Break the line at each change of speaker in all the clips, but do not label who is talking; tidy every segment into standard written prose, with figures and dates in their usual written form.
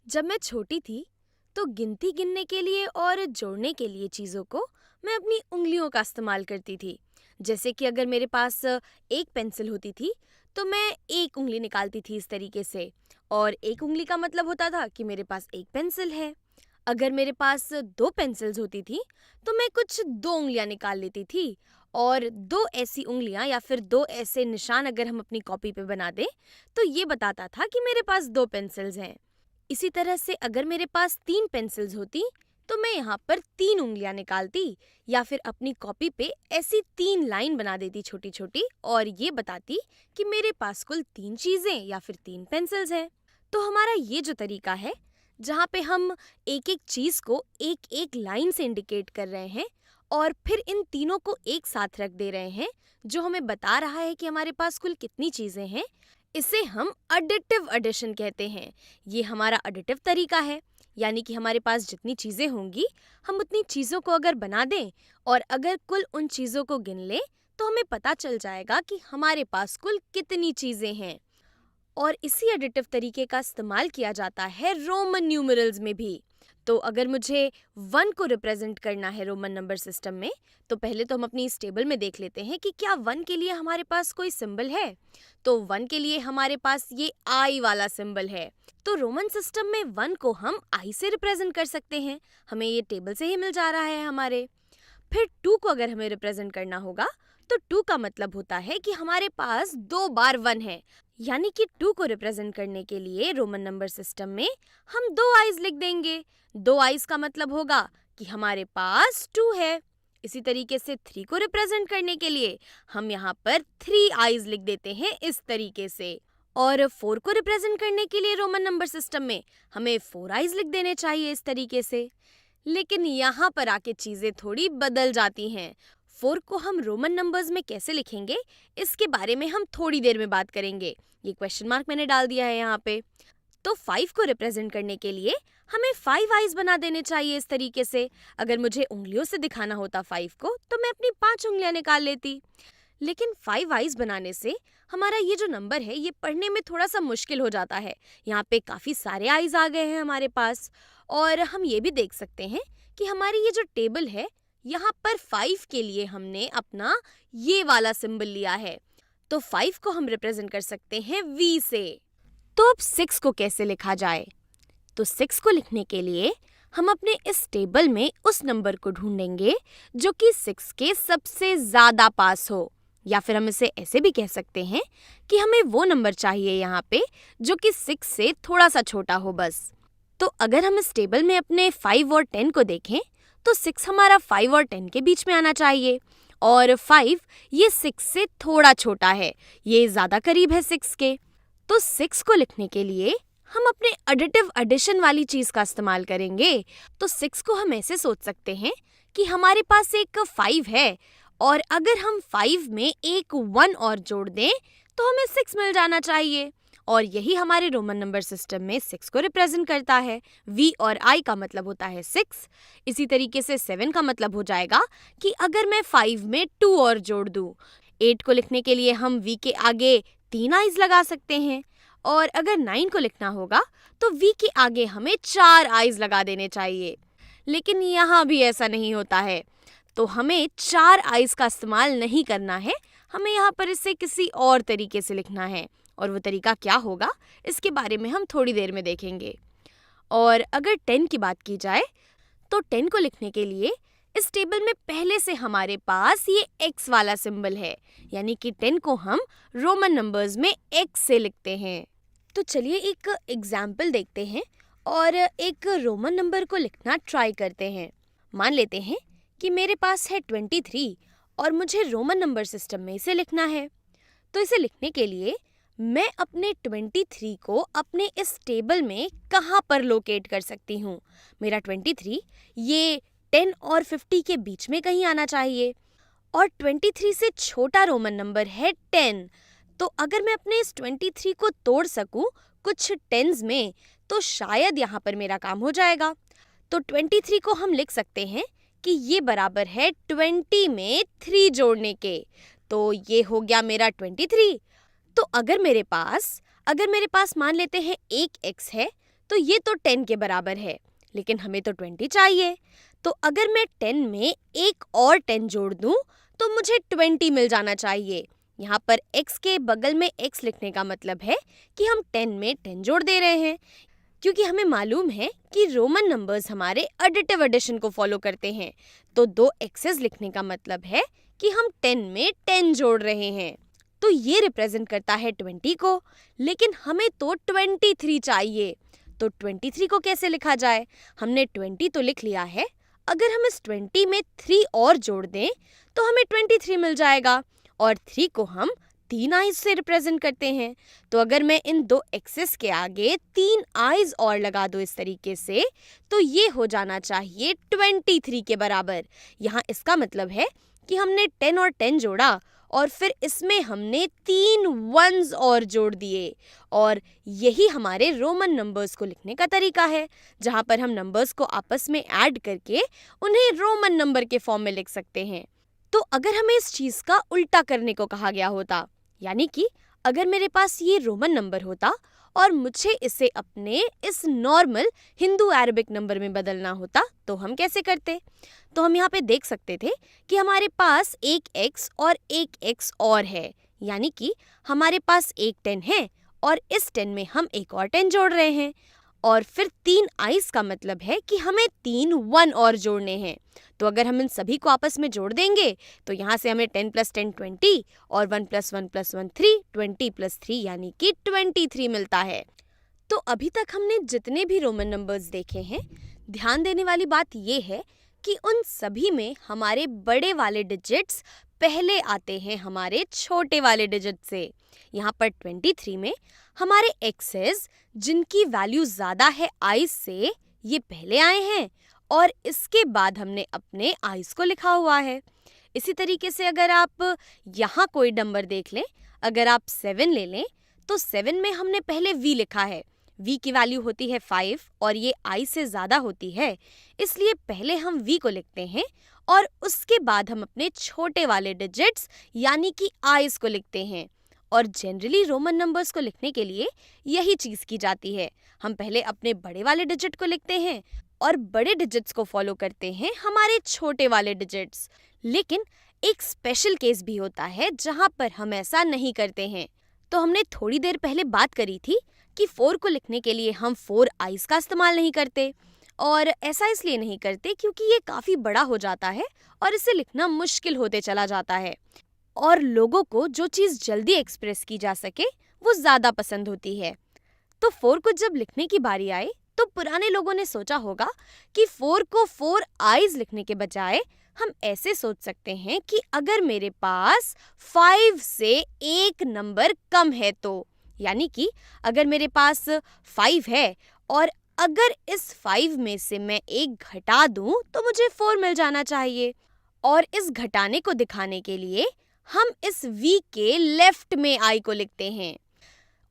जब मैं छोटी थी तो गिनती गिनने के लिए और जोड़ने के लिए चीज़ों को मैं अपनी उंगलियों का इस्तेमाल करती थी। जैसे कि अगर मेरे पास एक पेंसिल होती थी तो मैं एक उंगली निकालती थी इस तरीके से, और एक उंगली का मतलब होता था कि मेरे पास एक पेंसिल है। अगर मेरे पास दो पेंसिल्स होती थी तो मैं कुछ दो उंगलियां निकाल लेती थी, और दो ऐसी उंगलियां या फिर दो ऐसे निशान अगर हम अपनी कॉपी पे बना दें तो ये बताता था कि मेरे पास दो पेंसिल्स हैं। इसी तरह से अगर मेरे पास तीन पेंसिल्स होती तो मैं यहाँ पर तीन उंगलियां निकालती, या फिर अपनी कॉपी पे ऐसी तीन लाइन बना देती छोटी छोटी, और ये बताती कि मेरे पास कुल तीन चीजें या फिर तीन पेंसिल्स हैं। तो हमारा ये जो तरीका है जहाँ पे हम एक एक चीज को एक एक लाइन से इंडिकेट कर रहे हैं और फिर इन तीनों को एक साथ रख दे रहे हैं, जो हमें बता रहा है कि हमारे पास कुल कितनी चीजें हैं, इसे हम एडिटिव एडिशन कहते हैं। ये हमारा एडिटिव तरीका है, यानी कि हमारे पास जितनी चीज़ें होंगी हम उतनी चीज़ों को अगर बना दें और अगर कुल उन चीज़ों को गिन लें तो हमें पता चल जाएगा कि हमारे पास कुल कितनी चीज़ें हैं। और इसी एडिटिव तरीके का इस्तेमाल किया जाता है रोमन न्यूमरल्स में भी। तो अगर मुझे 1 को रिप्रेजेंट करना है रोमन नंबर सिस्टम में, तो पहले तो हम अपनी इस टेबल में देख लेते हैं कि क्या 1 के लिए हमारे पास कोई सिंबल है। तो 1 के लिए हमारे पास ये आई वाला सिंबल है। तो रोमन सिस्टम में 1 को हम आई से रिप्रेजेंट कर सकते हैं, हमें ये टेबल से ही मिल जा रहा है हमारे। फिर 2 को अगर हमें रिप्रेजेंट करना होगा तो 2 का मतलब होता है कि हमारे पास दो बार 1 है, यानी कि 2 को रिप्रेजेंट करने के लिए रोमन नंबर सिस्टम में हम दो आइज लिख देंगे। दो आइज का मतलब होगा कि हमारे पास 2 है। इसी तरीके से 3 को रिप्रेजेंट करने के लिए हम यहाँ पर 3 आइज लिख देते हैं इस तरीके से। और 4 को रिप्रेजेंट करने के लिए रोमन नंबर सिस्टम में हमें 4 आइज लिख देने चाहिए इस तरीके से। लेकिन यहाँ पर आके चीजें थोड़ी बदल जाती हैं। 4 को हम रोमन नंबर्स में कैसे लिखेंगे, इसके बारे में हम थोड़ी देर में बात करेंगे। ये क्वेश्चन मार्क मैंने डाल दिया है यहाँ पे। तो 5 को रिप्रेजेंट करने के लिए हमें 5 आइज बना देने चाहिए इस तरीके से। अगर मुझे उंगलियों से दिखाना होता 5 को तो मैं अपनी 5 उंगलियां निकाल लेती। लेकिन 5 आइज बनाने से हमारा ये जो नंबर है ये पढ़ने में थोड़ा सा मुश्किल हो जाता है। यहाँ पे काफ़ी सारे आइज आ गए हैं हमारे पास। और हम ये भी देख सकते हैं कि हमारी ये जो टेबल है यहाँ पर 5 के लिए हमने अपना ये वाला सिंबल लिया है। तो 5 को हम रिप्रेजेंट कर सकते हैं V से। तो अब 6 को कैसे लिखा जाए? तो 6 को लिखने के लिए हम अपने इस टेबल में उस नंबर को ढूंढेंगे जो कि 6 के सबसे ज़्यादा पास हो, या फिर हम इसे ऐसे भी कह सकते हैं कि हमें वो नंबर चाहिए यहाँ पे जो कि 6 से थोड़ा सा छोटा हो बस। तो अगर हम इस टेबल में अपने 5 और 10 को देखें तो 6 हमारा 5 और 10 के बीच में आना चाहिए, और 5 ये 6 से थोड़ा छोटा है, ये ज़्यादा करीब है 6 के। तो 6 को लिखने के लिए हम अपने एडिटिव एडिशन वाली चीज़ का इस्तेमाल करेंगे। तो 6 को हम ऐसे सोच सकते हैं कि हमारे पास एक 5 है, और अगर हम 5 में एक 1 और जोड़ दें तो हमें 6 मिल जाना चाहिए। और यही हमारे रोमन नंबर सिस्टम में 6 को रिप्रेजेंट करता है। V और I का मतलब होता है 6। इसी तरीके से 7 का मतलब हो जाएगा कि अगर मैं 5 में 2 और जोड़ दूँ। 8 को लिखने के लिए हम V के आगे 3 आइज लगा सकते हैं, और अगर 9 को लिखना होगा तो V के आगे हमें 4 आइज लगा देने चाहिए। लेकिन यहाँ भी ऐसा नहीं होता है, तो हमें 4 आइज का इस्तेमाल नहीं करना है, हमें यहाँ पर इसे किसी और तरीके से लिखना है। और वो तरीका क्या होगा इसके बारे में हम थोड़ी देर में देखेंगे। और अगर 10 की बात की जाए तो 10 को लिखने के लिए इस टेबल में पहले से हमारे पास ये x वाला सिंबल है, यानी कि 10 को हम रोमन नंबर्स में x से लिखते हैं। तो चलिए एक एग्जाम्पल देखते हैं और एक रोमन नंबर को लिखना ट्राई करते हैं। मान लेते हैं कि मेरे पास है 23 और मुझे रोमन नंबर सिस्टम में इसे लिखना है। तो इसे लिखने के लिए मैं अपने 23 को अपने इस टेबल में कहाँ पर लोकेट कर सकती हूँ? मेरा 23 ये 10 और 50 के बीच में कहीं आना चाहिए, और 23 से छोटा रोमन नंबर है 10। तो अगर मैं अपने इस 23 को तोड़ सकूँ कुछ टेंस में तो शायद यहाँ पर मेरा काम हो जाएगा। तो 23 को हम लिख सकते हैं कि ये बराबर है 20 में 3 जोड़ने के। तो ये हो गया मेरा 23। तो अगर मेरे पास मान लेते हैं एक x है, तो ये तो 10 के बराबर है, लेकिन हमें तो 20 चाहिए। तो अगर मैं 10 में एक और 10 जोड़ दूं तो मुझे 20 मिल जाना चाहिए। यहाँ पर x के बगल में x लिखने का मतलब है कि हम 10 में 10 जोड़ दे रहे हैं, क्योंकि हमें मालूम है कि रोमन नंबर्स हमारे एडिटिव एडिशन को फॉलो करते हैं। तो 2 x's लिखने का मतलब है कि हम 10 में 10 जोड़ रहे हैं। तो ये रिप्रेजेंट करता है 20 को, लेकिन हमें तो 23 चाहिए। तो 23 को कैसे लिखा जाए? हमने 20 तो लिख लिया है, अगर हम इस 20 में 3 और जोड़ दें तो हमें 23 मिल जाएगा, और 3 को हम 3 आइज से रिप्रेजेंट करते हैं। तो अगर मैं इन 2 एक्सेस के आगे 3 आइज और लगा दूं इस तरीके से, तो ये हो जाना चाहिए 23 के बराबर। यहाँ इसका मतलब है कि हमने 10 और 10 जोड़ा और फिर इसमें हमने 3 वंस और जोड़ दिए, और यही हमारे रोमन नंबर्स को लिखने का तरीका है, जहाँ पर हम नंबर्स को आपस में ऐड करके उन्हें रोमन नंबर के फॉर्म में लिख सकते हैं। तो अगर हमें इस चीज़ का उल्टा करने को कहा गया होता, यानी कि अगर मेरे पास ये रोमन नंबर होता और मुझे इसे अपने इस नॉर्मल हिंदू अरबिक नंबर में बदलना होता, तो हम कैसे करते? तो हम यहाँ पे देख सकते थे कि हमारे पास एक x और एक x और है, यानी कि हमारे पास एक 10 है और इस 10 में हम एक और 10 जोड़ रहे हैं, और फिर 3 आइस का मतलब है कि हमें 3 1 और जोड़ने हैं। तो अगर हम इन सभी को आपस में जोड़ देंगे तो यहाँ से हमें 10 + 10 20 और 1 + 1 + 1 3, 20 + 3 यानी कि 23 मिलता है। तो अभी तक हमने जितने भी रोमन नंबर्स देखे हैं, ध्यान देने वाली बात ये है कि उन सभी में हमारे बड़े वाले डिजिट्स पहले आते हैं हमारे छोटे वाले डिजिट से। यहाँ पर 23 में हमारे एक्सेस जिनकी वैल्यू ज़्यादा है आइस से, ये पहले आए हैं और इसके बाद हमने अपने आइस को लिखा हुआ है। इसी तरीके से अगर आप यहाँ कोई नंबर देख लें, अगर आप 7 ले लें तो 7 में हमने पहले v लिखा है। v की वैल्यू होती है 5 और ये i से ज़्यादा होती है, इसलिए पहले हम v को लिखते हैं और उसके बाद हम अपने छोटे वाले डिजिट्स यानी कि आइस को लिखते हैं। और जनरली रोमन नंबर्स को लिखने के लिए यही चीज़ की जाती है, हम पहले अपने बड़े वाले डिजिट को लिखते हैं और बड़े डिजिट्स को फॉलो करते हैं हमारे छोटे वाले डिजिट्स। लेकिन एक स्पेशल केस भी होता है जहाँ पर हम ऐसा नहीं करते हैं। तो हमने थोड़ी देर पहले बात करी थी कि 4 को लिखने के लिए हम 4 आइस का इस्तेमाल नहीं करते, और ऐसा इसलिए नहीं करते क्योंकि ये काफ़ी बड़ा हो जाता है और इसे लिखना मुश्किल होते चला जाता है, और लोगों को जो चीज़ जल्दी एक्सप्रेस की जा सके वो ज़्यादा पसंद होती है। तो 4 को जब लिखने की बारी आए तो पुराने लोगों ने सोचा होगा कि 4 को 4 आइज लिखने के बजाय हम ऐसे सोच सकते हैं कि अगर मेरे पास 5 से एक नंबर कम है, तो यानी कि अगर मेरे पास 5 है और अगर इस 5 में से मैं एक घटा दूं तो मुझे 4 मिल जाना चाहिए, और इस घटाने को दिखाने के लिए हम इस v के लेफ्ट में i को लिखते हैं।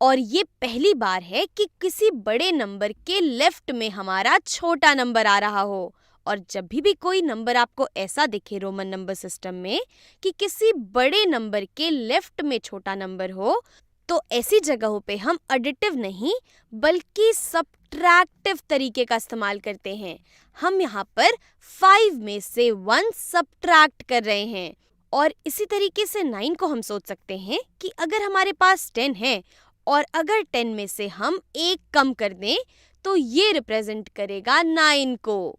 और ये पहली बार है कि किसी बड़े नंबर के लेफ्ट में हमारा छोटा नंबर आ रहा हो। और जब भी कोई नंबर आपको ऐसा दिखे रोमन नंबर सिस्टम में कि किसी बड़े नंबर के लेफ्ट में छोटा नंबर हो, तो ऐसी जगहों पे हम एडिटिव नहीं बल्कि सब्ट्रैक्टिव तरीके का इस्तेमाल करते हैं। हम यहाँ पर 5 में से 1 सब्ट्रैक्ट कर रहे हैं। और इसी तरीके से 9 को हम सोच सकते हैं कि अगर हमारे पास 10 है और अगर 10 में से हम एक कम कर दें तो ये रिप्रेजेंट करेगा 9 को।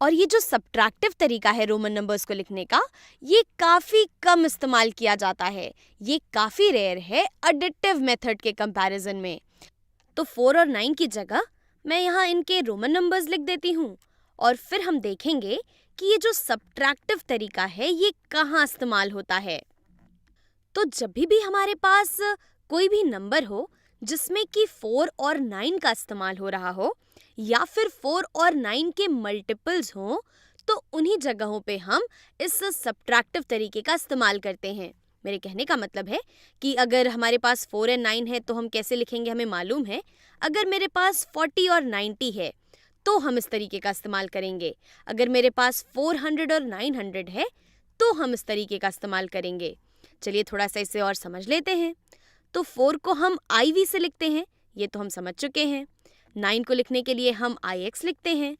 और ये जो सब्ट्रैक्टिव तरीका है रोमन नंबर्स को लिखने का, ये काफ़ी कम इस्तेमाल किया जाता है, ये काफ़ी रेयर है एडिटिव मेथड के कंपैरिजन में। तो 4 और 9 की जगह मैं यहाँ इनके रोमन नंबर्स लिख देती हूँ, और फिर हम देखेंगे कि ये जो सब्ट्रैक्टिव तरीका है ये कहाँ इस्तेमाल होता है। तो जब भी हमारे पास कोई भी नंबर हो जिसमें कि 4 और 9 का इस्तेमाल हो रहा हो, या फिर 4 और 9 के मल्टीपल्स हों, तो उन्हीं जगहों पे हम इस सब्ट्रैक्टिव तरीके का इस्तेमाल करते हैं। मेरे कहने का मतलब है कि अगर हमारे पास 4 और 9 है तो हम कैसे लिखेंगे हमें मालूम है। अगर मेरे पास 40 और 90 है तो हम इस तरीके का इस्तेमाल करेंगे। अगर मेरे पास 400 और 900 है तो हम इस तरीके का इस्तेमाल करेंगे। चलिए थोड़ा सा इसे और समझ लेते हैं। तो 4 को हम IV से लिखते हैं, ये तो हम समझ चुके हैं। 9 को लिखने के लिए हम ix लिखते हैं।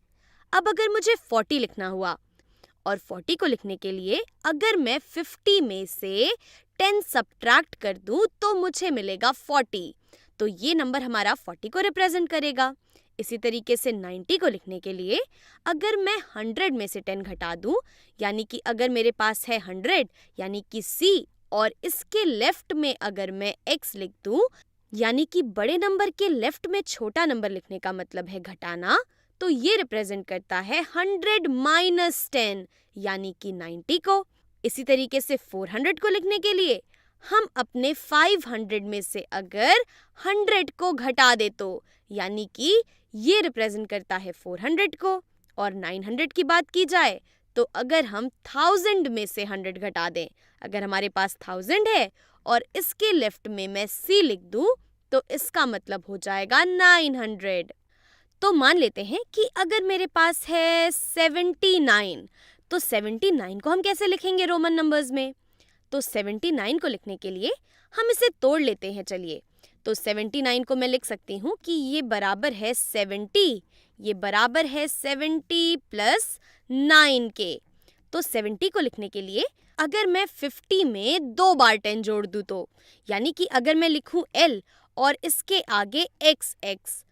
अब अगर मुझे 40 लिखना हुआ और 40 को लिखने के लिए अगर मैं 50 में से 10 सब्ट्रैक्ट कर दूं तो मुझे मिलेगा 40। तो ये नंबर हमारा 40 को रिप्रेजेंट करेगा। इसी तरीके से 90 को लिखने के लिए अगर मैं 100 में से 10 घटा दूं, यानी कि अगर मेरे पास है 100 यानी कि C और इसके लेफ्ट में अगर मैं x लिख दूं, यानी कि बड़े नंबर के लेफ्ट में छोटा नंबर लिखने का मतलब है घटाना, तो ये रिप्रेजेंट करता है 100 माइनस 10 यानी कि 90 को। इसी तरीके से 400 को लिखने के लिए हम अपने 500 में से अगर 100 को घटा दे तो यानी कि ये रिप्रेजेंट करता है 400 को। और 900 की बात की जाए तो अगर हम 1000 में से 100 घटा दें, अगर हमारे पास 1000 है और इसके लेफ्ट में मैं C लिख दूं तो इसका मतलब हो जाएगा 900। तो मान लेते हैं कि अगर मेरे पास है 79, तो 79 को हम कैसे लिखेंगे रोमन नंबर्स में? तो 79 को लिखने के लिए हम इसे तोड़ लेते हैं। चलिए, तो 79 को मैं लिख सकती हूँ कि ये बराबर है 70, ये बराबर है 70 प्लस 9 के। तो 70 को लिखने के लिए अगर मैं 50 में 2 बार 10 जोड़ दूँ तो, यानी कि अगर मैं लिखूँ L और इसके आगे XX,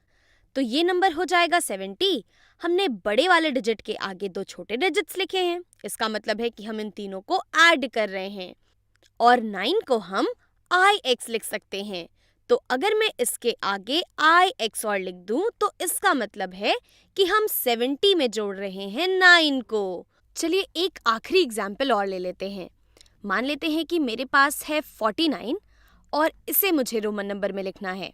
तो ये नंबर हो जाएगा 70। हमने बड़े वाले डिजिट के आगे 2 छोटे डिजिट्स लिखे हैं, इसका मतलब है कि हम इन तीनों को ऐड कर रहे हैं। और 9 को हम IX लिख सकते हैं, तो अगर मैं इसके आगे IX और लिख दूं तो इसका मतलब है कि हम 70 में जोड़ रहे हैं 9 को। चलिए एक आखिरी एग्जाम्पल और ले लेते हैं। मान लेते हैं कि मेरे पास है 49 और इसे मुझे रोमन नंबर में लिखना है।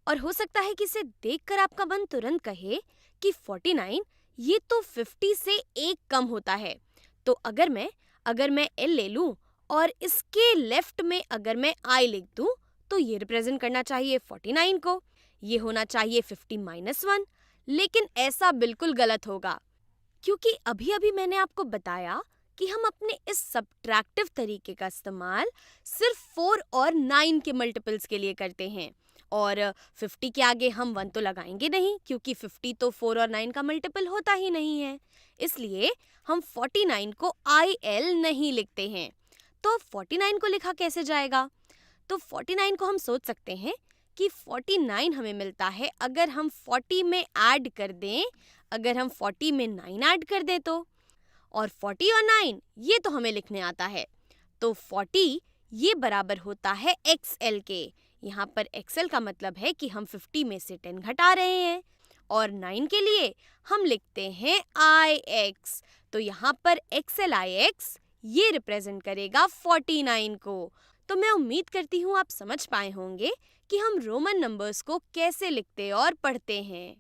और हो सकता है कि इसे देखकर आपका मन तुरंत कहे कि 49 ये तो 50 से एक कम होता है। तो अगर मैं L ले लूं और इसके लेफ्ट में अगर मैं I लिख दूं तो ये रिप्रेजेंट करना चाहिए 49 को, ये होना चाहिए 50 माइनस 1। लेकिन ऐसा बिल्कुल गलत होगा, क्योंकि अभी अभी मैंने आपको बताया कि हम अपने इस सब्ट्रैक्टिव तरीके का इस्तेमाल सिर्फ 4 और 9 के मल्टीपल्स के लिए करते हैं। और 50 के आगे हम 1 तो लगाएंगे नहीं, क्योंकि 50 तो 4 और 9 का मल्टीपल होता ही नहीं है। इसलिए हम 49 को IL नहीं लिखते हैं। तो 49 को लिखा कैसे जाएगा? तो 49 को हम सोच सकते हैं कि 49 हमें मिलता है अगर हम 40 में ऐड कर दें, अगर हम 40 में 9 ऐड कर दें तो। और 40 और 9 ये तो हमें लिखने आता है। तो 40 ये बराबर होता है XL के। यहाँ पर XL का मतलब है कि हम 50 में से 10 घटा रहे हैं। और 9 के लिए हम लिखते हैं IX। तो यहाँ पर XLIX ये रिप्रेजेंट करेगा 49 को। तो मैं उम्मीद करती हूँ आप समझ पाए होंगे कि हम रोमन नंबर्स को कैसे लिखते और पढ़ते हैं।